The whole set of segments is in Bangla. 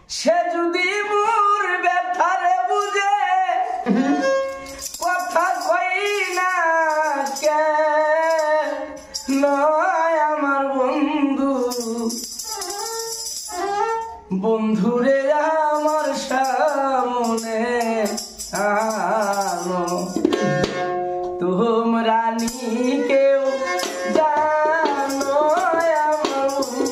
সে যদি মোর ব্যথারে বুঝে কথা কই না কে নয় আমার বন্ধু বন্ধুরে আমার সামনে আনো তোমরা নি কেউ জানো আমার বন্ধুরে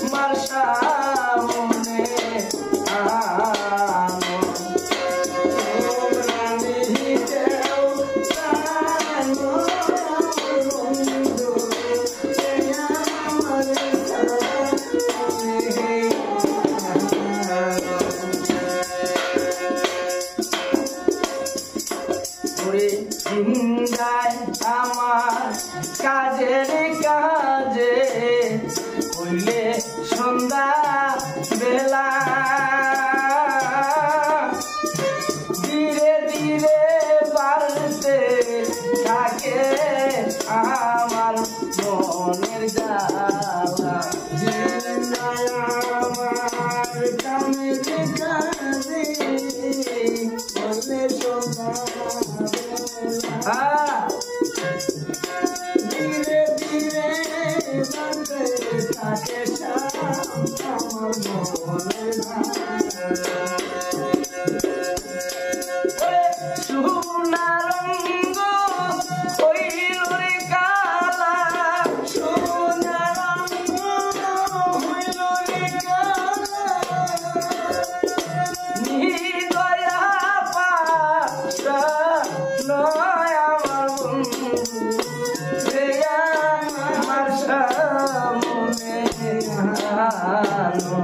আমার সামনে আনো তোমরা নি কেউ জানো আমার বন্ধুরে আমার জিন্দায় আমার কাজের কাজে হইলে সন্ধ্যা বেলা ধীরে ধীরে বাড়তে থাকে আমার মনের জ্বালা জিন্দায় আমার কামের কাজে হইলে সন্ধ্যা ধীরে ধীরে বাঁধতে থাকে আমার মনের সোনা রঙ্গ হইল রে কালা সোনা রঙ্গ হইল রে কালা নিদয়া পাশা নয় আমার বন্ধু আমার সামনে আনো